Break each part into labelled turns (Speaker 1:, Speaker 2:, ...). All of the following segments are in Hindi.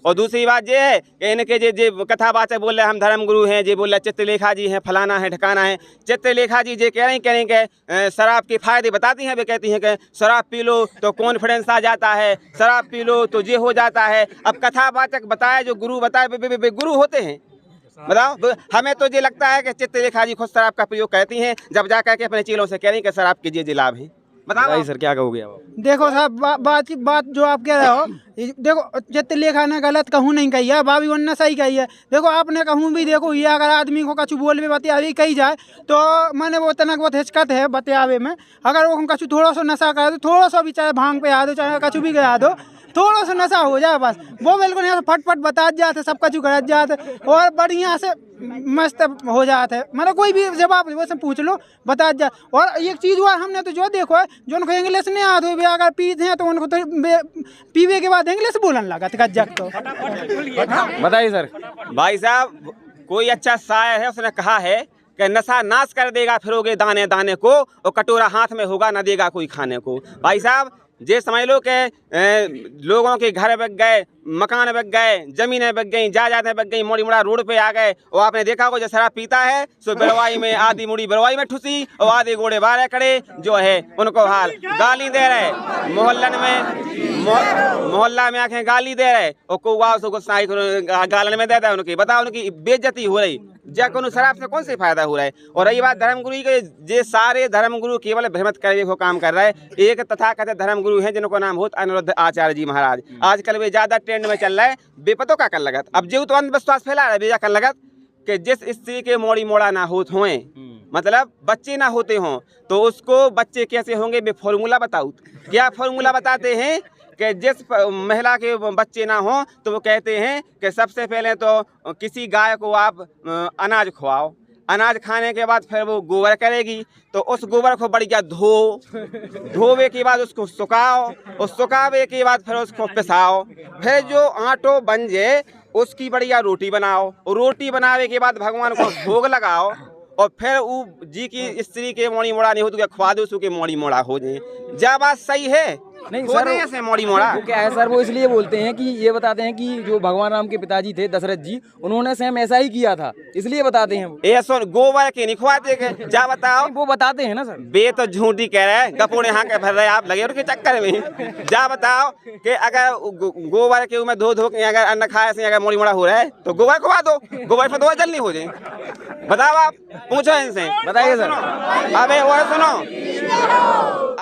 Speaker 1: और दूसरी बात ये है कि इनके जे कथावाचक बोल रहे हम धर्मगुरु हैं, जे बोल रहे चित्रलेखा जी हैं, फलाना है ठिकाना है। चित्रलेखा जी जे कह रही कि शराब के फायदे बताती हैं, वे कहती हैं कि शराब पी लो तो कॉन्फिडेंस आ जाता है, शराब पी लो तो ये हो जाता है। अब कथावाचक बताए, जो गुरु बताए, वे गुरु होते हैं? बताओ। हमें तो ये लगता है कि चित्रलेखा जी खुद शराब का प्रयोग करती हैं, जब जा करके अपने चेलों से कह रही कि शराब के ये लाभ हैं। बताओ
Speaker 2: सर क्या कहोगे आप?
Speaker 3: देखो साहब, बात जो आप कह रहे हो, देखो चित्रलेखा ने गलत कहूँ नहीं कही है, भाभी उनने सही कही है। देखो आपने कहूँ भी, देखो ये अगर आदमी को कछु बोल भी बतियावी कही जाए तो मैंने वो तनक बहुत हिचकत है बतियावे में। अगर वो कछु थोड़ा सा नशा कर दो, थोड़ा सा भी, चाहे भांग पे आ दो, चाहे कछु भी गिरा दो, थोड़ा सा नशा हो जाए बस, वो बिल्कुल यहाँ से फटफट बता जाते, सब कछु गलत जाते और बढ़िया से मस्त हो जाते। मतलब कोई भी जवाब वैसे पूछ लो बता जा। और एक चीज़ हुआ, हमने तो जो देखो है, जो उनको इंग्लिश नहीं आती हुई अगर पीते हैं तो उनको तो पीवे के बाद इंग्लिश बोलने लगा गज्जक। तो
Speaker 2: बताइए सर।
Speaker 1: भाई साहब, कोई अच्छा शायर है, उसने कहा है कि नशा नाश कर देगा फिरोगे दाने दाने को, और कटोरा हाथ में होगा न देगा कोई खाने को। भाई साहब, जे समझ लो कि लोगों के घर बच गए, मकान बच गए, जमीनें बच गई, जायदादें बच गई, मोड़ी मुड़ा रोड पे आ गए। और आपने देखा होगा जो शराब पीता है सो बरवाई में आधी मुड़ी बरवाई में ठुसी और आधे घोड़े बारे खड़े जो है उनको हाल गाली दे रहे, मोहल्लन में मोहल्ला में आके गाली दे रहे, और कौआ उसको गुस्साई गालन में देता है उनकी। बताओ, उनकी बेइज्जती हो रही, जब शराब से कौन से फायदा हो रहा है? और रही बात धर्मगुरु के, ये सारे धर्मगुरु केवल भ्रमित करने को काम कर रहा है। एक तथाकथित धर्मगुरु हैं जिनको नाम होता अनिरुद्ध आचार्य जी महाराज। आजकल वे ज्यादा ट्रेंड में चल रहा है, बेपतों का कर लगत। अब जो तो अंधविश्वास फैला रहा है बेजा कर लगत कि जिस स्त्री के मोड़ी मोड़ा ना होत होए, मतलब बच्चे ना होते हों, तो उसको बच्चे कैसे होंगे? वे फॉर्मूला बताओ। क्या फॉर्मूला बताते हैं कि जिस महिला के बच्चे ना हो तो वो कहते हैं कि सबसे पहले तो किसी गाय को आप अनाज खवाओ, अनाज खाने के बाद फिर वो गोबर करेगी, तो उस गोबर को बढ़िया धोवे के बाद उसको सुखाओ, और सुखावे के बाद फिर उसको पिसाओ, फिर जो आटो बन जाए उसकी बढ़िया रोटी बनाओ, और रोटी बनावे के बाद भगवान को भोग लगाओ, और फिर वो जी की स्त्री के मोड़ी मोड़ा नहीं हो तो क्या खवा दो उसके मोड़ी मोड़ा हो जाए। क्या बात सही है?
Speaker 2: नहीं सर,
Speaker 1: ऐसे मोड़ी मोड़ा
Speaker 2: वो क्या है सर, वो इसलिए बोलते हैं कि ये बताते हैं कि जो भगवान राम के पिताजी थे दशरथ जी, उन्होंने सेम ऐसा ही किया था, इसलिए बताते हैं।
Speaker 1: ये सुन, गोबर के नहीं खुआते के, जा बताओ।
Speaker 2: वो बताते हैं ना सर।
Speaker 1: बे तो झूठी कह रहे हैं, गपोड़े हाँ के भर रहे आप लगे उनके चक्कर में। जा बताओ कि अगर गोबर के में धो के अगर अन्न खाए से अगर मोड़ी मोड़ा हो रहा है तो गोबर खुआ दो, गोबर पर दो जल्दी हो जाए। बताओ, आप पूछो इनसे,
Speaker 2: बताइए सर।
Speaker 1: अबे वो सुनो।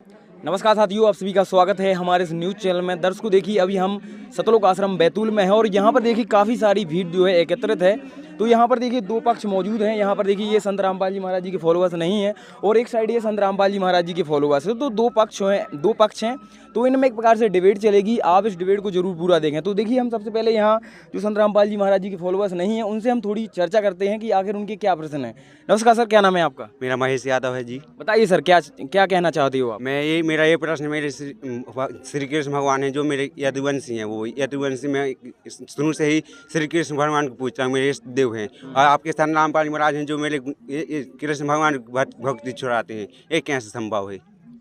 Speaker 2: नमस्कार साथियों, आप सभी का स्वागत है हमारे इस न्यूज़ चैनल में। दर्शकों देखिए, अभी हम सतलोक आश्रम बैतूल में है और यहाँ पर देखिए काफ़ी सारी भीड़ जो है एकत्रित है। तो यहाँ पर देखिए दो पक्ष मौजूद हैं। यहाँ पर देखिए ये संत रामपाल जी महाराज जी के फॉलोअर्स नहीं हैं और एक साइड ये संत रामपाल जी महाराज जी के फॉलोअर्स हैं। तो दो पक्ष हैं, तो इनमें एक प्रकार से डिबेट चलेगी। आप इस डिबेट को जरूर पूरा देखें। तो देखिए, हम सबसे पहले यहाँ जो संत रामपाल जी महाराज जी के फॉलोअर्स नहीं हैं उनसे हम थोड़ी चर्चा करते हैं कि आखिर उनके क्या प्रश्न हैं। नमस्कार सर, क्या नाम है आपका?
Speaker 4: मेरा महेश यादव है जी।
Speaker 2: बताइए सर, क्या कहना चाहते हो आप?
Speaker 4: मेरा ये प्रश्न, मेरे श्री कृष्ण भगवान हैं जो मेरे यदुवंशी हैं, वो यदुवंशी में शुरू से ही श्री कृष्ण भगवान को पूछता हूँ, मेरे इष्ट देव हैं। और आपके संत रामपाल महाराज हैं जो मेरे कृष्ण भगवान भक्ति छुड़ाते हैं, ये कैसे संभव है?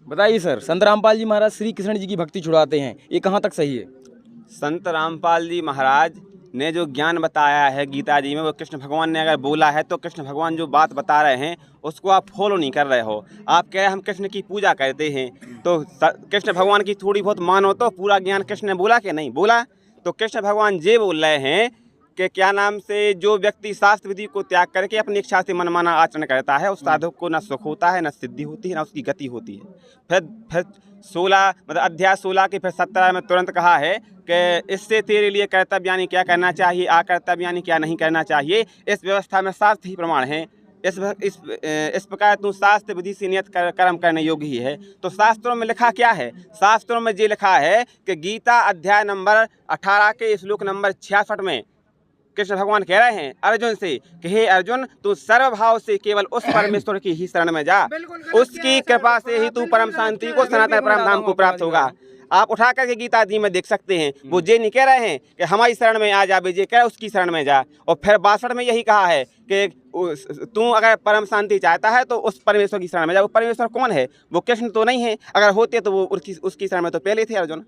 Speaker 2: बताइए सर, संत रामपाल जी महाराज श्री कृष्ण जी की भक्ति छुड़ाते हैं, ये कहाँ तक सही है?
Speaker 1: संत रामपाल जी महाराज ने जो ज्ञान बताया है गीता जी में, वो कृष्ण भगवान ने अगर बोला है तो कृष्ण भगवान जो बात बता रहे हैं उसको आप फॉलो नहीं कर रहे हो। आप कह रहे हम कृष्ण की पूजा करते हैं, तो कृष्ण भगवान की थोड़ी बहुत मानो तो पूरा ज्ञान कृष्ण ने बोला कि नहीं बोला? तो कृष्ण भगवान ये बोल रहे हैं कि क्या नाम से जो व्यक्ति शास्त्र विधि को त्याग करके अपनी इच्छा से मनमाना आचरण करता है, उस साधक को न सुख होता है, न सिद्धि होती है, न उसकी गति होती है। फिर 16 मतलब अध्याय 16 के फिर 17 में तुरंत कहा है कि इससे तेरे लिए कर्तव्य यानी क्या करना चाहिए, अकर्तव्य यानी क्या नहीं करना चाहिए। इस व्यवस्था में शास्त्र ही प्रमाण है। इस प्रकार तू शास्त्र विधि से नियत कर्म करने योग्य ही है। तो शास्त्रों में लिखा क्या है? शास्त्रों में ये लिखा है कि गीता अध्याय नंबर 18 के श्लोक नंबर 66 में कृष्ण भगवान कह रहे हैं अर्जुन से कि हे अर्जुन, तू सर्वभाव से केवल उस परमेश्वर की ही शरण में जा, उसकी कृपा से ही तू परम शांति को, सनातन परम धाम को प्राप्त होगा। आप उठा करके गीता जी में देख सकते हैं, वो ये नहीं कह रहे हैं कि हमारी शरण में आ जा, ये कह रहे उसकी शरण में जा। और फिर 62 में यही कहा है कि तू अगर परम शांति चाहता है तो उस परमेश्वर की शरण में जा। वो परमेश्वर कौन है? वो कृष्ण तो नहीं है। अगर होते तो वो उसकी शरण में तो पहले थे अर्जुन।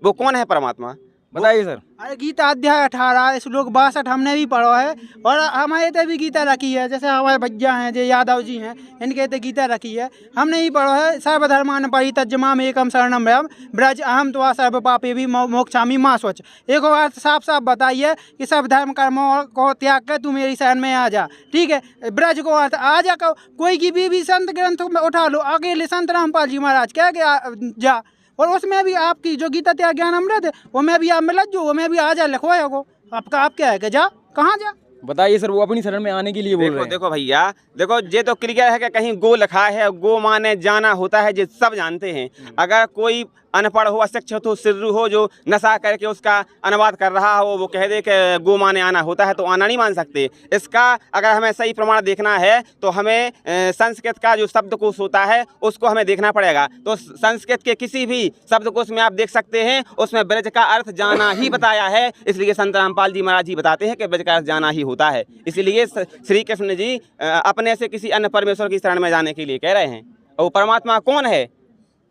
Speaker 1: वो कौन है परमात्मा?
Speaker 2: बताइए सर।
Speaker 3: अरे गीता अध्याय 18 श्लोक 62 हमने भी पढ़ा है, और हमारे ते भी गीता रखी है। जैसे हमारे भैया हैं जो यादव जी हैं, इनके ते गीता रखी है, हमने ही पढ़ा है। सर्वधर्मान परित्यज्य एकम शरणम व्रजम ब्रज अहम त्वा सर्व पापे भी मोक्षामि मा स्वच। एक बार साफ साफ बताइए कि सब धर्म कर्मों को त्याग कर तू मेरी शरण में आ जा। ठीक है, ब्रज को अर्थ आ जा, कोई की भी संत ग्रंथों में उठा लो, अकेले संत रामपाल जी महाराज कह के जा, और उसमें भी आपकी जो गीता त्याग ज्ञान अमृत है वो में भी आप मिलत जो, वो में भी आ जा लिखवाया को आपका, आप क्या है कि जा कहाँ जा।
Speaker 2: बताइए सर, वो अपनी शरण में आने के लिए बोल रहे हैं।
Speaker 1: देखो भैया, देखो ये तो क्लियर है कि कहीं गो लिखा है, गो माने जाना होता है, ये सब जानते हैं। अगर कोई अनपढ़ हो, अशिक्षित हो, सिर्रू हो, जो नशा करके उसका अनुवाद कर रहा हो, वो कह दे कि गो माने आना होता है, तो आना नहीं मान सकते। इसका अगर हमें सही प्रमाण देखना है तो हमें संस्कृत का जो शब्दकोश होता है उसको हमें देखना पड़ेगा। तो संस्कृत के किसी भी शब्दकोश में आप देख सकते हैं, उसमें ब्रज का अर्थ जाना ही बताया है। इसलिए संत रामपाल जी महाराज जी बताते हैं कि ब्रज का अर्थ जाना ही होता है। इसलिए श्री कृष्ण जी अपने से किसी अन्य परमेश्वर की शरण में जाने के लिए कह रहे हैं। और वो परमात्मा कौन है,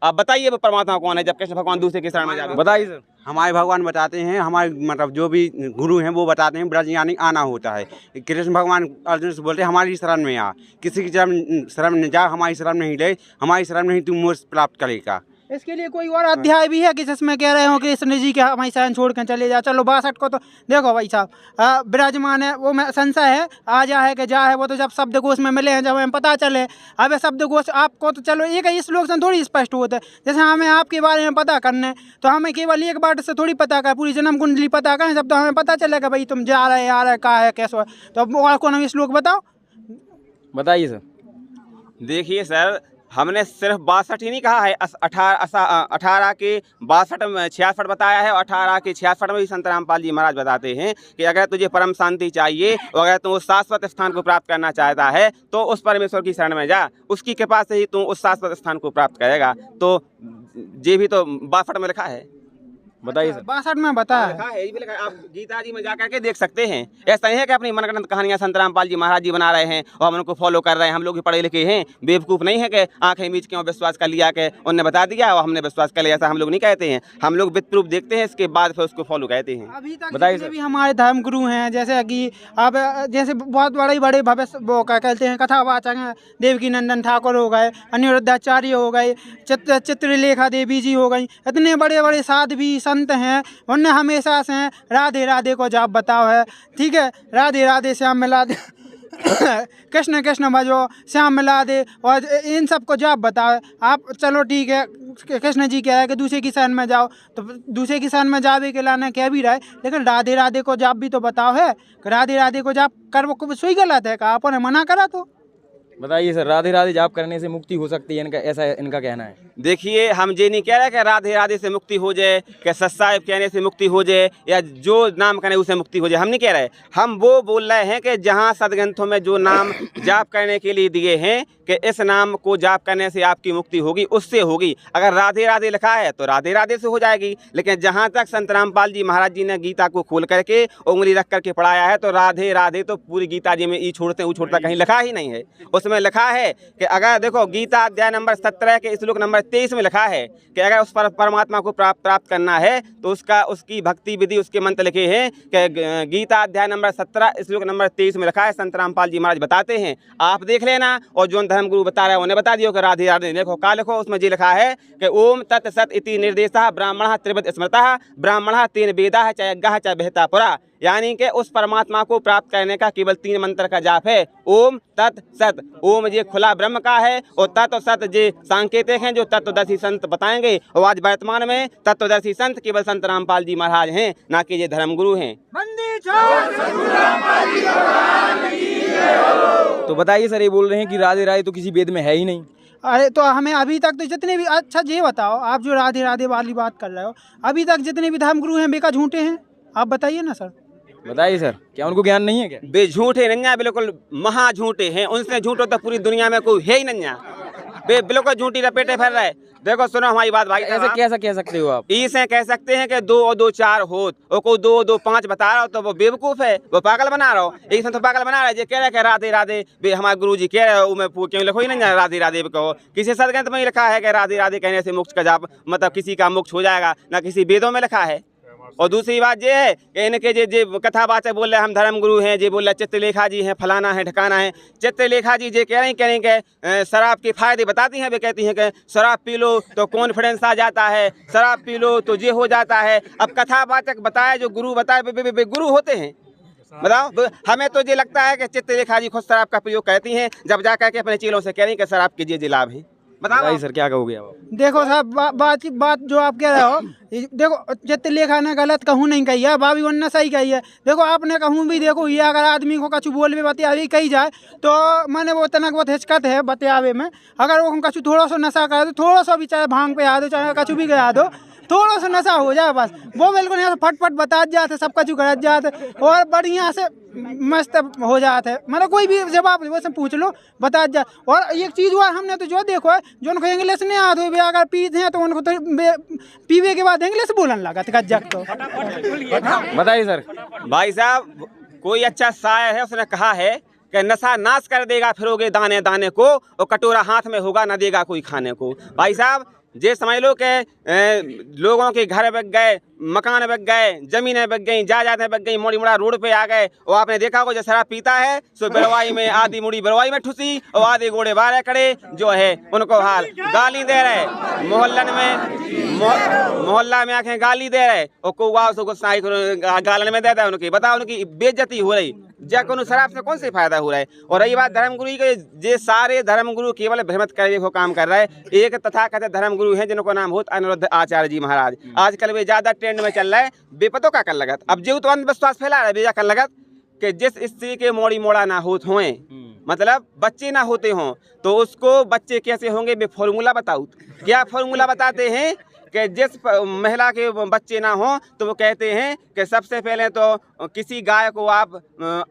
Speaker 1: आप बताइए, वो परमात्मा कौन है जब कृष्ण भगवान दूसरे की शरण में जावे?
Speaker 2: बताइए सर।
Speaker 4: हमारे भगवान बताते हैं, हमारे मतलब जो भी गुरु हैं वो बताते हैं ब्रज यानी आना होता है। कृष्ण भगवान अर्जुन से बोलते हैं हमारी शरण में आ, किसी की शरण में जा, हमारी शरण नहीं ले, हमारी शरण में ही तू मोक्ष प्राप्त करेगा।
Speaker 3: इसके लिए कोई और अध्याय भी है कि जिसमें कह रहे हो कृष्ण जी के हमारी शरण छोड़ कर चले जा? चलो 62 को तो देखो भाई साहब, विराजमान है वो में संशय है, आ जा है कि जा है, वो तो जब शब्दकोश में मिले हैं, जब हमें पता चले। अब शब्दकोश आपको तो चलो एक ही श्लोक से थोड़ी स्पष्ट होता है। जैसे हमें आपके बारे में पता करने तो हमें केवल एक बार से थोड़ी पता कर, पूरी जन्म कुंडली पता करें जब तो हमें पता चलेगा भाई तुम जा रहे आ रहे कहाँ है कैसे है। तो अब और कौन हमें श्लोक बताओ?
Speaker 2: बताइए सर।
Speaker 1: देखिए सर, हमने सिर्फ 62 ही नहीं कहा है, 18 के 62 में 66 बताया है, और 18 के 66 में भी संत रामपाल जी महाराज बताते हैं कि अगर तुझे परम शांति चाहिए और अगर तू उस शाश्वत स्थान को प्राप्त करना चाहता है तो उस परमेश्वर की शरण में जा, उसकी कृपा से ही तू उस शाश्वत स्थान को प्राप्त करेगा। तो ये भी तो 62 में लिखा है।
Speaker 2: बताइए सर।
Speaker 3: 62 में बताया
Speaker 1: लिखा है, ये भी लिखा है, आप गीता जी में जा करके देख सकते हैं। ऐसा नहीं है कि अपनी मनगढ़ंत कहानियां संत रामपाल जी महाराज जी बना रहे हैं और हम उनको फॉलो कर रहे हैं। हम लोग भी पढ़े लिखे हैं, बेवकूफ़ नहीं है कि आंखें मीच के विश्वास कर लिया कि उनने बता दिया और हमने विश्वास कर लिया, ऐसा हम लोग नहीं कहते हैं। हम लोग विद प्रूफ देखते हैं, इसके बाद फिर उसको फॉलो कहते हैं।
Speaker 3: अभी तक
Speaker 2: बताइए
Speaker 3: जितने
Speaker 2: सर।
Speaker 3: भी हमारे धर्म गुरु हैं, जैसे कि अब जैसे बहुत बड़े बड़े भविष्य वो क्या कहते हैं कथावाचक हैं, देवकी नंदन ठाकुर हो गए, अनिरुद्धाचार्य हो गए, चित्रलेखा देवी जी हो गई, इतने बड़े बड़े साध्वी संत हैं, उनने हमेशा से राधे राधे को जाप बताओ है। ठीक है, राधे राधे श्याम मिला दे कृष्ण कृष्ण भजो श्याम मिला दे, और इन सब को जाप बताओ आप। चलो ठीक है, कृष्ण जी कह रहे हैं कि दूसरे की शरण में जाओ, तो दूसरे की शरण में जावे के लाना कह भी रहा है, लेकिन राधे राधे को जाप भी तो बताओ है। राधे राधे को जाप कर वो सोई गलत है का आपने मना करा? तो
Speaker 2: बताइए सर, राधे राधे जाप करने से मुक्ति हो सकती है, इनका ऐसा इनका कहना है।
Speaker 1: देखिए, हम ये नहीं कह रहे कि राधे राधे से मुक्ति हो जाए, कि सत्साहिब कहने से मुक्ति हो जाए, या जो नाम कहने उसे मुक्ति हो जाए, हम नहीं कह रहे। हम वो बोल रहे हैं कि जहाँ सदग्रंथों में जो नाम जाप करने के लिए दिए हैं कि इस नाम को जाप करने से आपकी मुक्ति होगी, उससे होगी। अगर राधे राधे लिखा है तो राधे राधे से हो जाएगी, लेकिन जहाँ तक संत रामपाल जी महाराज जी ने गीता को खोल करके उंगली रख करके पढ़ाया है, तो राधे राधे तो पूरी गीता जी में ई छोड़ते ऊ छोड़ता कहीं लिखा ही नहीं है। उसमें लिखा है कि अगर देखो गीता अध्याय नंबर 17 के श्लोक नंबर 23 में लिखा है कि अगर उस परमात्मा को प्राप्त करना है तो उसकी भक्ति विधि, उसके मंत्र लिखे हैं कि गीता अध्याय नंबर 17 श्लोक नंबर 23 में लिखा है। संत रामपाल जी महाराज बताते हैं, आप देख लेना, और जो धर्म गुरु बता रहे हैं उन्हें बता दियो कि राधे राधे देखो का लिखो। उसमें जी लिखा है कि ओम तत् सत इति निर्देशः ब्राह्मणः त्रिविध स्मृतः ब्राह्मणः तीन वेदाः च यज्ञः च विहिता पुरा। यानी कि उस परमात्मा को प्राप्त करने का केवल 3 मंत्र का जाप है, ओम तत् सत। ओम ये खुला ब्रह्म का है, और तत् और सत ये सांकेतिक हैं जो तत्वदर्शी संत बताएंगे। और आज वर्तमान में तत्वदर्शी संत केवल संत रामपाल जी महाराज हैं, ना कि ये धर्मगुरु हैं।
Speaker 2: तो बताइए सर, ये बोल रहे हैं कि राधे राधे तो किसी वेद में है ही नहीं।
Speaker 3: अरे तो हमें अभी तक तो जितने भी, अच्छा ये बताओ, आप जो राधे राधे वाली बात कर रहे हो, अभी तक जितने भी धर्म गुरु हैं बेका झूठे हैं? आप बताइए ना सर।
Speaker 2: बताइए सर, क्या उनको ज्ञान नहीं है क्या?
Speaker 1: बे झूठे नन्या, बिल्कुल महा झूठे हैं। उनसे झूठो तो पूरी दुनिया में कोई है ही नन्या, बे बिल्कुल झूठी लपेटे फिर रहे। देखो सुनो हमारी बात भाई,
Speaker 2: ऐसे कैसा कह सकते हो आप?
Speaker 1: इसे कह सकते हैं कि 2 और 2 4 हो, और कोई 2 और 2 5 बता रहा हो तो वो बेवकूफ़ है, वो पागल बना रहा हो। एक तो पागल बना रहा है, ये कह रहा है कि राधे राधे बे हमारे गुरु जी कह रहे हो, मैं क्यों लिखो ही नहीं राधे राधे कहो। किसी सदग्रंथ में ही लिखा है कि राधे राधे कहने से मोक्ष का जाप, मतलब किसी का मोक्ष हो जाएगा, ना किसी वेदों में लिखा है। और दूसरी बात ये है कि इनके जे कथावाचक बोल रहे हम धर्मगुरु हैं, जे बोल रहे चित्रलेखा जी हैं, फलाना है ढकाना है। चित्रलेखा जी जे कह रही कि शराब के फायदे बताती हैं, वे कहती हैं कि शराब पी लो तो कॉन्फिडेंस आ जाता है, शराब पी लो तो ये हो जाता है। अब कथावाचक बताए, जो गुरु बताए, वे गुरु होते हैं? बताओ। हमें तो ये लगता है कि चित्रलेखा जी खुद शराब का प्रयोग करती हैं, जब जाकर के अपने चेलों से कह रही कि शराब के ये लाभ हैं। बताओ
Speaker 2: सर, क्या कहोगे आप?
Speaker 3: देखो साहब, बात जो आप कह रहे हो, देखो चित्रलेखा ने गलत कहूँ नहीं कही है, भाभी उनने सही कही है। देखो आपने कहूँ भी, देखो ये अगर आदमी को कछु बोल भी बतियावी कही जाए तो मैंने वो तनक बहुत हिचकत है बतियावे में। अगर वो कछु थोड़ा सा नशा कर दो, थोड़ा सा भी, चाहे भांग पे आ दो, चाहे कछु भी गया दो, थोड़ा सा नशा हो जाए बस, वो बिल्कुल यहाँ से फटफट बता जाते, सब कुछ गलत जाते और बढ़िया से मस्त हो जाते। मतलब कोई भी जवाब वैसे पूछ लो, बता जा। और एक चीज़ हुआ, हमने तो जो देखो है, जो उनको इंग्लिश नहीं आती हुई, अगर पीते हैं तो उनको तो पीवे के बाद इंग्लिश बोलने लगा कज्जक। तो
Speaker 2: बताइए सर।
Speaker 1: भाई साहब, कोई अच्छा शायर है, उसने कहा है कि नशा नाश कर देगा फिरोगे दाने दाने को, और कटोरा हाथ में होगा न देगा कोई खाने को। भाई साहब, जे समझ लो कि लोगों के घर बिक गए, मकान बिक गए, जमीनें बिक गई, जायदादें बिक गई, मोड़ी मुड़ा रोड पे आ गए। और आपने देखा होगा जो शराब पीता है सो बरवाई में आधी मुड़ी बरवाई में ठुसी और आधे घोड़े बारह खड़े जो है उनको हाल गाली दे रहे, मोहल्लन में मोहल्ला में आके गाली दे रहे, और कौवा उसको गालन में देता है उनकी। बताओ, उनकी बेइज्जती हो रही, जब शराब से कौन से फायदा हो रहा है। और रही बात धर्मगुरु के, जे सारे धर्मगुरु केवल भ्रमित करने को काम कर रहे हैं। एक तथाकथित धर्मगुरु हैं जिनको नाम होता अनिरुद्ध आचार्य जी महाराज। आजकल वे ज्यादा ट्रेंड में चल रहा है, बेपतों का कर लगत। अब जो तो अंधविश्वास फैला रहा है बेजा कर लगत कि जिस स्त्री के मोड़ी मोड़ा ना होते हों, मतलब बच्चे ना होते हों, तो उसको बच्चे कैसे होंगे, बे फॉर्मूला बताओ। क्या फॉर्मूला बताते हैं कि जिस महिला के बच्चे ना हों तो वो कहते हैं कि सबसे पहले तो किसी गाय को आप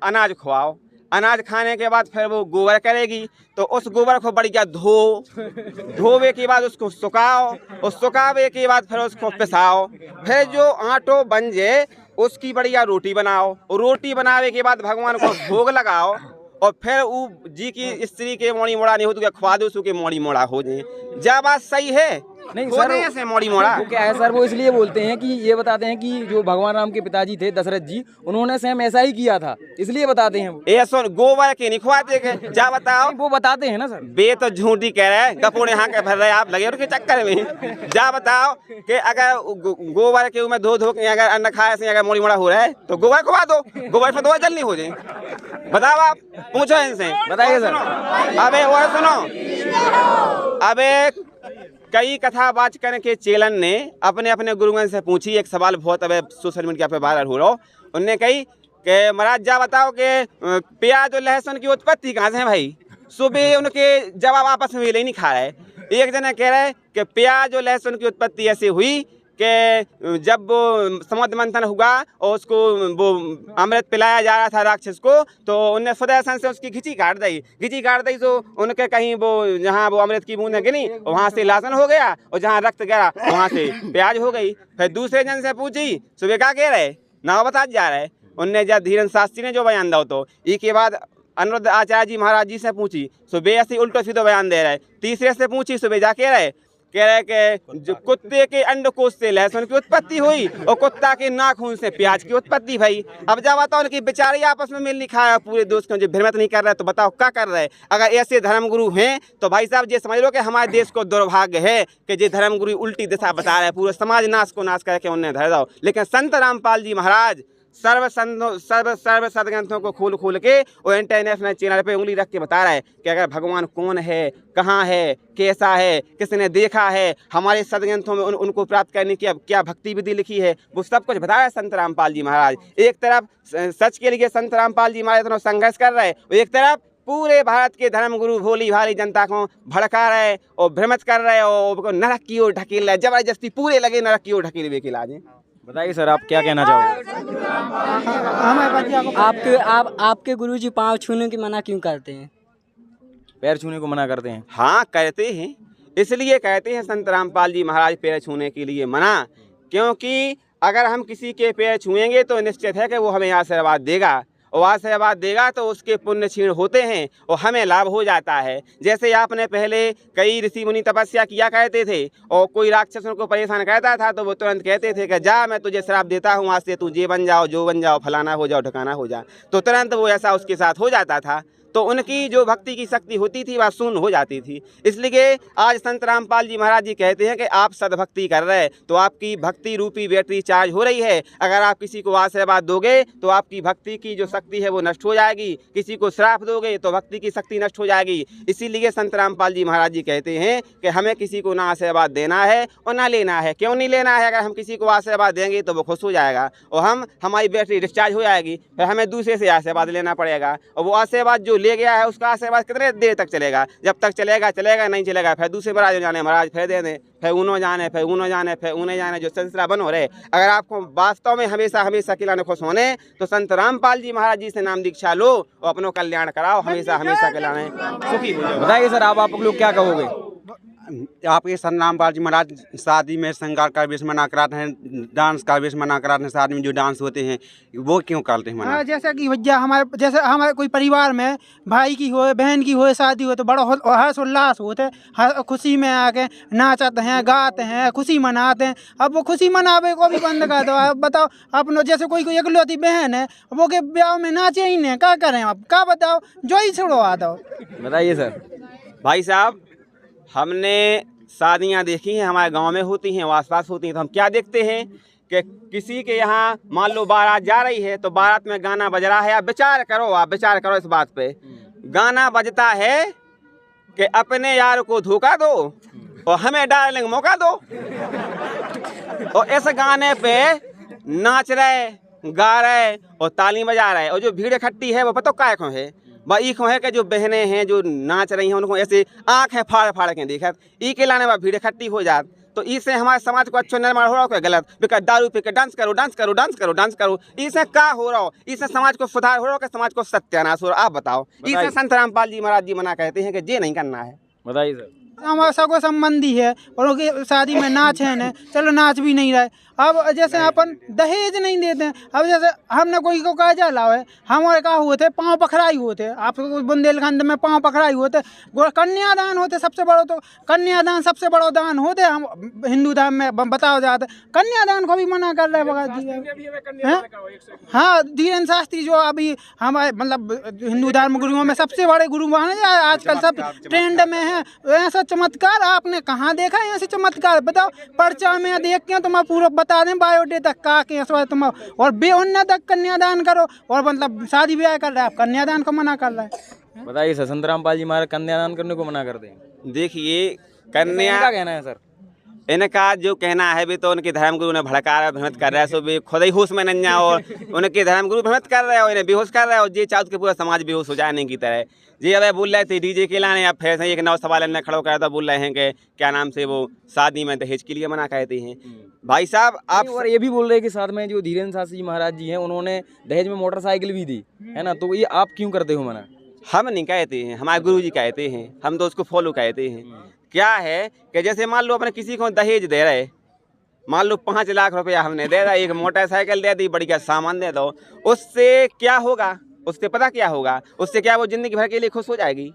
Speaker 1: अनाज खवाओ, अनाज खाने के बाद फिर वो गोबर करेगी, तो उस गोबर को बढ़िया धोवे के बाद उसको सुखाओ, और सुखावे के बाद फिर उसको पिसाओ, फिर जो आटो बन जाए उसकी बढ़िया रोटी बनाओ, और रोटी बनावे के बाद भगवान को भोग लगाओ, और फिर वो जी की स्त्री के मोड़ी मोड़ा नहीं हो तो क्या खवा दो, के मोड़ी मोड़ा हो जाए। क्या बात सही है?
Speaker 2: नहीं सर,
Speaker 1: ऐसे मोड़ी मोड़ा
Speaker 2: वो क्या है सर, वो इसलिए बोलते हैं कि ये बताते हैं कि जो भगवान राम के पिताजी थे दशरथ जी, उन्होंने सेम ऐसा ही किया था, इसलिए बताते हैं वो।
Speaker 1: ये सुन, गोबर के नहीं खुआते के, जा बताओ।
Speaker 2: वो बताते हैं ना सर।
Speaker 1: बे तो झूठी कह रहे हैं, गपोड़े यहाँ के भर रहे आप लगे उनके चक्कर में। जा बताओ कि अगर गोबर के में धो के अगर अन्न खाए से अगर मोड़ी मोड़ा हो रहा है तो गोबर खुआ दो, गोबर से दो जल्दी हो जाए। बताओ, आप पूछो इनसे,
Speaker 2: बताइए सर।
Speaker 1: अबे वो सुनो, अबे कई कथावाचक के चेलन ने अपने अपने गुरुगण से पूछी एक सवाल, बहुत अब सोशल मीडिया पे वायरल हो रहा हो। उनने कही कि महाराज जा बताओ कि प्याज और लहसुन की उत्पत्ति कहाँ से है भाई। सुबह उनके जवाब आपस में नहीं खा रहे। एक जना कह रहा है कि प्याज और लहसुन की उत्पत्ति ऐसे हुई कि जब वो समुद्र मंथन हुआ और उसको वो अमृत पिलाया जा रहा था राक्षस को, तो उनने सुदर्शन से उसकी घिची काट दी तो उनके कहीं वो जहाँ वो अमृत की बूंदें गिरी वहाँ से लहसुन हो गया, और जहाँ रक्त गिरा वहाँ से प्याज हो गई। फिर दूसरे जन से पूछी, सुबह क्या कह रहे ना बता जा रहे। उनने जब धीरेन्द्र शास्त्री ने जो बयान दो तो इसके बाद अनिरुद्ध आचार्य जी महाराज जी से पूछी, सुबह ऐसे उल्टो सीधो बयान दे रहे। तीसरे से पूछी, सुबह जा कह रहे कि जो कुत्ते के अंडकोश से लहसुन की उत्पत्ति हुई और कुत्ता के नाखून से प्याज की उत्पत्ति भई। अब जब बताओ उनकी बेचारे आपस में मिल नहीं खाया, पूरे दोस्त को जो भ्रमित नहीं कर रहे, तो बताओ क्या कर रहे। अगर ऐसे धर्मगुरु हैं तो भाई साहब ये समझ लो कि हमारे देश को दुर्भाग्य है कि ये धर्मगुरु उल्टी दिशा बता रहे हैं, पूरे समाज नाश को नाश करके उन्हें धर दो। लेकिन संत रामपाल जी महाराज सर्व सदग्रंथों को खोल के और इंटरनेशनल चैनल पे उंगली रख के बता रहा है कि अगर भगवान कौन है, कहाँ है, कैसा है, किसने देखा है, हमारे सदग्रंथों में उनको प्राप्त करने की क्या भक्ति विधि लिखी है, वो सब कुछ बता रहा है संत रामपाल जी महाराज। एक तरफ सच के लिए संत रामपाल जी महाराज इतना संघर्ष कर रहे हैं, एक तरफ पूरे भारत के धर्मगुरु भोली भाली जनता को भड़का रहे और भ्रमित कर रहे और नरक की ओर ढकेल रहे, जबरदस्ती पूरे लगे नरक की ओर ढकेलवे के लाजे।
Speaker 2: बताइए सर, आप क्या कहना चाहोगे?
Speaker 5: आपके गुरुजी पाँव छूने की मना क्यों करते हैं?
Speaker 2: पैर छूने को मना करते हैं?
Speaker 1: हाँ कहते हैं, इसलिए कहते हैं संत रामपाल जी महाराज पैर छूने के लिए मना, क्योंकि अगर हम किसी के पैर छुएंगे तो निश्चित है कि वो हमें आशीर्वाद देगा, और आशीर्वाद देगा तो उसके पुण्य क्षीण होते हैं और हमें लाभ हो जाता है। जैसे आपने पहले कई ऋषि मुनि तपस्या किया करते थे और कोई राक्षस उनको परेशान करता था तो वो तुरंत कहते थे कि जा मैं तुझे श्राप देता हूँ, आज से तू ये बन जाओ, जो बन जाओ, फलाना हो जाओ, ठिकाना हो जा, तो तुरंत वो ऐसा उसके साथ हो जाता था। तो उनकी जो भक्ति की शक्ति होती थी वह शून्य हो जाती थी। इसलिए आज संत रामपाल जी महाराज जी कहते हैं कि आप सदभक्ति कर रहे हैं तो आपकी भक्ति रूपी बैटरी चार्ज हो रही है। अगर आप किसी को आशीर्वाद दोगे तो आपकी भक्ति की जो शक्ति है वो नष्ट हो जाएगी, किसी को श्राप दोगे तो भक्ति की शक्ति नष्ट हो जाएगी। इसीलिए संत रामपाल जी महाराज जी कहते हैं कि हमें किसी को ना आशीर्वाद देना है और ना लेना है। क्यों नहीं लेना है? अगर हम किसी को आशीर्वाद देंगे तो वो खुश हो जाएगा और हमारी बैटरी डिस्चार्ज हो जाएगी, फिर हमें दूसरे से आशीर्वाद लेना पड़ेगा। और वो आशीर्वाद जो ले गया है उसका आशीर्वाद कितने देर तक चलेगा? जब तक चलेगा चलेगा, नहीं चलेगा फिर दूसरे महाराज जाने, महाराज फिर दे दें, फिर उन्हों जाने, फिर उन्हों जाने, फिर उन्हें जाने, जो सिलसिला बन हो रहे। अगर आपको वास्तव में हमेशा हमेशा खिलाने खुश होने तो संत रामपाल जी महाराज जी से नाम दीक्षा लो और अपनों कल्याण कराओ, हमेशा हमेशा खिलाने सुखी हो जाओ।
Speaker 2: बताइए सर, आप लोग क्या कहोगे?
Speaker 4: आपके संत रामपाल जी महाराज शादी में श्रृंगार का वेश मना कराते हैं, डांस का वेश मना कराते हैं, शादी में जो डांस होते हैं वो क्यों करते हैं मना?
Speaker 3: जैसे कि भैया हमारे कोई परिवार में भाई की हो, बहन की हो, शादी हो तो बड़ा हर्ष उल्लास होते हैं, खुशी में आके नाचते हैं, गाते हैं, खुशी मनाते हैं। अब वो खुशी मनावे को भी बंद कर दो। अब बताओ, अपनो जैसे कोई इकलौती बहन है वो के ब्याह में नाचे ही नहीं, क्या करें? अब क्या बताओ, जो ही छोड़ो आ दो।
Speaker 2: बताइए सर।
Speaker 1: भाई साहब, हमने शादियां देखी हैं, हमारे गांव में होती हैं, आसपास होती हैं, तो हम क्या देखते हैं कि किसी के यहाँ मान लो बारात जा रही है तो बारात में गाना बज रहा है। आप विचार करो इस बात पे। गाना बजता है कि अपने यार को धोखा दो और हमें डार्लिंग मौका दो, और इस गाने पे नाच रहे, गा रहे और ताली बजा रहे, और जो भीड़ इकट्ठी है वो पता क्या क्यों है? वही क्यों है कि जो बहनें हैं जो नाच रही हैं उनको ऐसे आँखें फाड़ फाड़ के देखा, ई के लाने में भीड़ इकट्ठी हो जात। तो इससे हमारे समाज को अच्छा निर्माण हो रहा हो क्या? गलत। बिका दारू पी के डांस करो, डांस करो, डांस करो, डांस करो, इससे क्या हो रहा हो? इससे समाज को सुधार हो रहा हो कि समाज को सत्यानाश हो रहा? आप बताओ। इससे संत रामपाल जी महाराज जी मना कहते हैं कि ये नहीं करना है।
Speaker 2: बताइए सर।
Speaker 3: हमारा सगो संबंधी है और उनकी शादी में नाच है न, चलो नाच भी नहीं रहे। अब जैसे अपन दहेज नहीं देते हैं, अब जैसे हमने कोई को कहा जा लाओ है, हमारे कहा हुए थे पाँव पखराई हुए थे, आपको बुंदेलखंड में पाँव पखराई हुए थे, कन्यादान होते सबसे बड़ो, तो कन्यादान सबसे बड़ो दान होते। हम हिंदू धर्म में बताओ जाते कन्यादान को भी मना कर रहे हैं। हाँ, धीरेन्द्र शास्त्री जो अभी हमारे मतलब हिंदू धर्म गुरुओं में सबसे बड़े गुरु माने आजकल, सब ट्रेंड में है। ऐसा चमत्कार आपने कहाँ देखा है? ऐसे चमत्कार बताओ, पर्चा में देख के तुम पूरा बता दें बायोडेटा का के तुम, और बेउन्नत तक कन्यादान करो और मतलब शादी ब्याह कर रहे हैं, आप कन्यादान को मना कर रहे हैं।
Speaker 2: बताइए सर, संत रामपाल जी महाराज कन्यादान करने को मना करते हैं।
Speaker 1: देखिए, कन्या
Speaker 2: क्या कहना है सर?
Speaker 1: इनका जो कहना है भी तो उनके धर्मगुरु ने भड़का रहा, भ्रमित कर रहा है, सो भी खुद ही होश में नहीं है और उनके धर्मगुरु भ्रमित कर रहे हैं और इन्हें बेहोश कर रहे हैं, और ये चाहते कि पूरा समाज बेहोश हो जाने की तरह। जी अब बोल रहे थे डीजे के लाने, अब फिर से एक नौ सवाल इन्हें खड़ा कर था, बोल रहे हैं कि क्या नाम से वो शादी में दहेज के लिए मना कहते हैं। भाई साहब आप
Speaker 2: और ये भी बोल रहे हैं कि साथ में जो धीरेन्द्र शास्त्री महाराज जी हैं उन्होंने दहेज में मोटरसाइकिल भी दी है ना, तो ये आप क्यों करते हो मना?
Speaker 1: हम नहीं कहते हैं, हमारे गुरुजी कहते हैं, हम तो उसको फॉलो कहते हैं। क्या है कि जैसे मान लो अपने किसी को दहेज दे रहे, मान लो 5 लाख रुपया हमने दे रहा, एक मोटरसाइकिल दे दी, बढ़िया सामान दे दो, उससे क्या होगा? उससे पता क्या होगा? उससे क्या वो जिंदगी भर के लिए खुश हो जाएगी?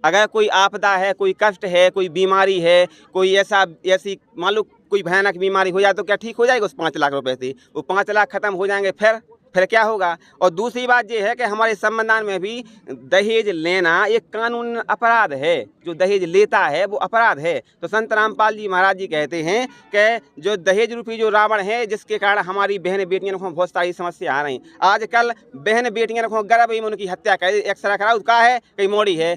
Speaker 1: अगर कोई आपदा है, कोई कष्ट है, कोई बीमारी है, कोई ऐसी मान लो कोई भयानक बीमारी हो जाए तो क्या ठीक हो जाएगा उस 5 लाख रुपए से? वो 5 लाख खत्म हो जाएंगे, फिर क्या होगा? और दूसरी बात ये है कि हमारे संविधान में भी दहेज लेना एक कानून अपराध है, जो दहेज लेता है वो अपराध है। तो संत रामपाल जी महाराज जी कहते हैं कि जो दहेज रूपी जो रावण है, जिसके कारण हमारी बहन बेटियां को बहुत सारी समस्या आ रही। आजकल बहन बेटियां को गर्भ ही में उनकी हत्या कर, एक्सरा कराओ, का है कहीं मोड़ी है,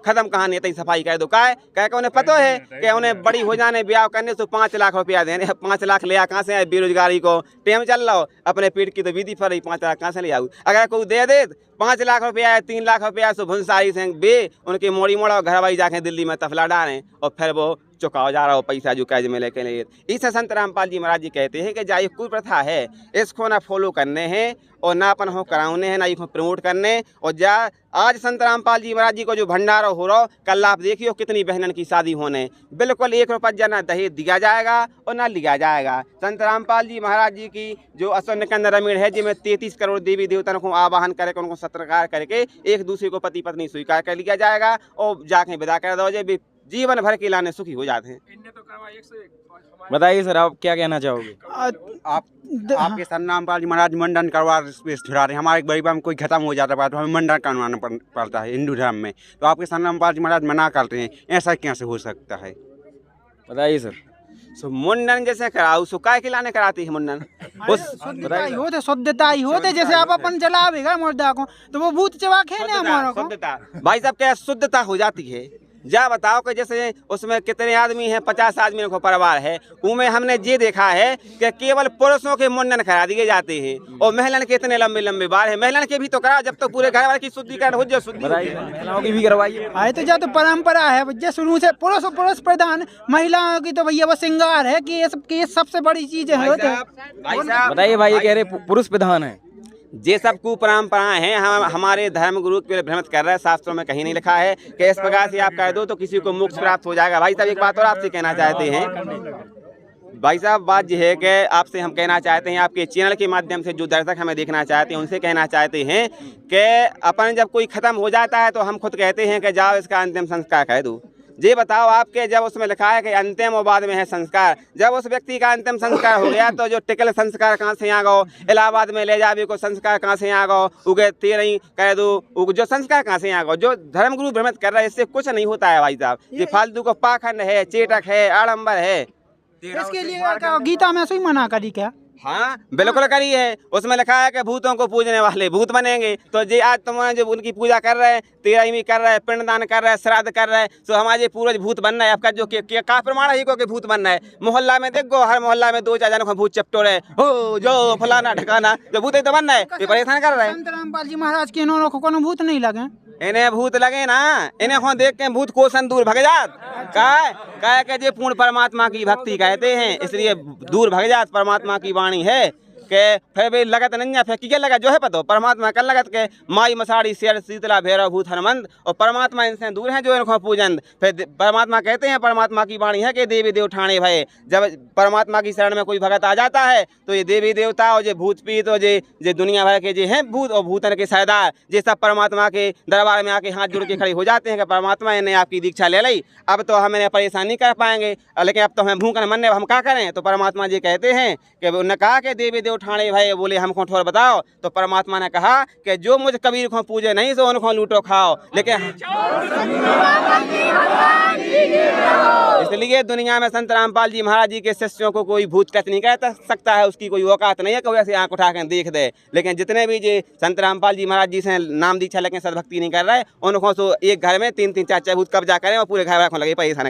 Speaker 1: खत्म कहानी है, सफाई कर दो, का है कह उन्हें पता है कि उन्हें बड़ी हो जाने ब्याह करने तो 5 लाख रुपया देने। 5 लाख लिया कहाँ से? बेरोजगारी को टेम चल रहा हो, अपने पेट की तो विधि पर 5 लाख कहाँ से ले आऊँ? अगर कोई दे दे 5 लाख रुपया है, 3 लाख रुपया सो भुंसारी से बे उनकी मोड़ी मोड़ा घर वाई जाके दिल्ली में तफला डालें और फिर वो चुकाओ जा रहा हो पैसा जो कर्ज में लेके लिए। इसे संत रामपाल जी महाराज जी कहते हैं कि जा ये कुप्रथा है, इसको ना फॉलो करने हैं और ना अपन हो कराने हैं, ना इसको प्रमोट करने। और जा आज संत रामपाल जी महाराज जी को जो भंडारा हो रहा, कल आप देखियो कितनी बहनन की शादी होने, बिल्कुल 1 रुपया ना दहेज दिया जाएगा और ना लिया जाएगा। संत रामपाल जी महाराज जी की जो अश्वन्य निकंद रमीण है, जिसमें 33 करोड़ देवी देवताओं को आवाहन करके उनको सत्कार करके एक दूसरे को पति पत्नी स्वीकार कर लिया जाएगा और जाके विदा कर दो, जे जीवन भर के लाने सुखी हो जाते हैं।
Speaker 2: बताइए सर, आप क्या कहना चाहोगे?
Speaker 4: आपके संत रामपाल जी महाराज मंडन करवा छुड़ा रहे हैं। हमारे गरीब में कोई खत्म हो जाता है तो हमें मंडन करवाना पड़ता है हिंदू धर्म में, तो आपके संत रामपाल जी महाराज मना करते हैं, ऐसा कैसे हो सकता है?
Speaker 2: बताइए सर।
Speaker 1: सो मुंडन जैसे कराओ, सो काय के लाने कराती है मुंडन?
Speaker 3: शुद्धता ही होते जैसे आप अपन जलावेगा मुर्दा को तो वो भूत चबा खेने हमारा को।
Speaker 1: शुद्धता भाई साहब क्या शुद्धता हो जाती है? जा बताओ कि जैसे उसमें कितने आदमी हैं, 50 आदमी का परिवार है, उनमें हमने ये देखा है कि केवल पुरुषों के मुंडन करा दिए जाते हैं और महिलाओं के इतने लंबे लंबे बाल है। महिलाओं के भी तो करा, जब तो पूरे घर वाले की शुद्धिकरण हो जाए। शुद्धि
Speaker 2: महिलाओं की भी करवाइए।
Speaker 3: आए तो जा तो परंपरा है भैया शुरू से, पुरुष प्रधान, महिलाओं की तो भैया वो श्रृंगार है कि ये सबसे बड़ी चीज है।
Speaker 2: बताइए भाई, ये कह रहे पुरुष प्रधान है।
Speaker 1: ये सब कुपरंपराएं हैं, हम हमारे धर्म गुरु के भ्रमित कर रहे हैं। शास्त्रों में कहीं नहीं लिखा है कि इस प्रकार से आप कर दो तो किसी को मोक्ष प्राप्त हो जाएगा। भाई साहब एक बात और आपसे कहना चाहते हैं। भाई साहब बात यह है कि आपसे हम कहना चाहते हैं, आपके चैनल के माध्यम से जो दर्शक हमें देखना चाहते हैं उनसे कहना चाहते हैं कि अपन जब कोई ख़त्म हो जाता है तो हम खुद कहते हैं कि जाओ इसका अंतिम संस्कार कह दो। ये बताओ आपके जब उसमें लिखा है कि अंतिम और बाद में है संस्कार, जब उस व्यक्ति का अंतिम संस्कार हो गया तो जो टिकल संस्कार कहाँ से आ गो, इलाहाबाद में ले जावे को संस्कार कहाँ से आ गो, उगे तेरही कह दो, जो संस्कार कहाँ से आ गो? जो धर्मगुरु भ्रमित कर रहे हैं इससे कुछ नहीं होता है भाई साहब। ये फालतू को पाखंड है, चेटक है, आडम्बर है।
Speaker 3: इसके लिए गीता में ऐसे ही मना करी क्या?
Speaker 1: हाँ बिल्कुल करी है, उसमें लिखा है कि भूतों को पूजने वाले भूत बनेंगे। तो जे आज तुम जो उनकी पूजा कर रहे हैं, तेरहवीं कर रहे हैं, पिंडदान कर रहे हैं, श्राद्ध कर रहे हैं, तो हमारे पूर्वज भूत बनना है। आपका जो का प्रमाण है को कि भूत बनना है? मोहल्ला में देखो, हर मोहल्ला में 2-4 जनों को भूत चपटोरे हो, जो फलाना ठिकाना, जो भूत तो बनना है, ये परेशान कर रहे हैं।
Speaker 3: संत रामपाल जी महाराज के इन्होंने को कोनो भूत नहीं लगे?
Speaker 1: इन्हें भूत लगे ना, इन्हें को देख के भूत कोसन दूर भग जात। काय के जे पूर्ण परमात्मा की भक्ति कहते हैं, इसलिए दूर भग जात। परमात्मा की वाणी है के फिर भी लगत नहीं फिर क्या लगा जो है पतो परमात्मा कर लगत के माई मसाड़ी शेर शीतला भैरव भूत हनुमंत, और परमात्मा इनसे दूर है जो इनको पूजन। फिर परमात्मा कहते हैं, परमात्मा की वाणी है कि देवी देव ठाणे भय। जब परमात्मा की शरण में कोई भगत आ जाता है तो ये देवी देवता और ये भूत पीत और ये दुनिया भर के जो हैं भूत और भूतन के सरदार, ये सब परमात्मा के दरबार में आके हाथ जोड़ के खड़े हो जाते हैं कि परमात्मा इन्हें आपकी दीक्षा ले ली, अब तो हम इन्हें परेशान नहीं कर पाएंगे, लेकिन अब तो हमें भूखन मनने हम क्या करें? तो परमात्मा जी कहते हैं कि उन्होंने कहा कि देवी देव ठाणे भाई, बोले हमको थोड़ा बताओ। तो परमात्मा ने कहा कि जो मुझ कबीर को पूजे नहीं सो उनको लूटो खाओ। लेकिन इसलिए दुनिया में संत रामपाल जी महाराज जी के शिष्यों को कोई भूत टच नहीं कर सकता है, उसकी कोई औकात नहीं है कि वैसे आंख उठा कर देख दे। लेकिन जितने भी जी संत रामपाल जी महाराज जी से नाम दीक्षा लेकिन सदभक्ति नहीं कर रहे, उनको तो एक घर में 3-3, 4-4 भूत कब्जा करें और पूरे घर वालों को लगे परेशान।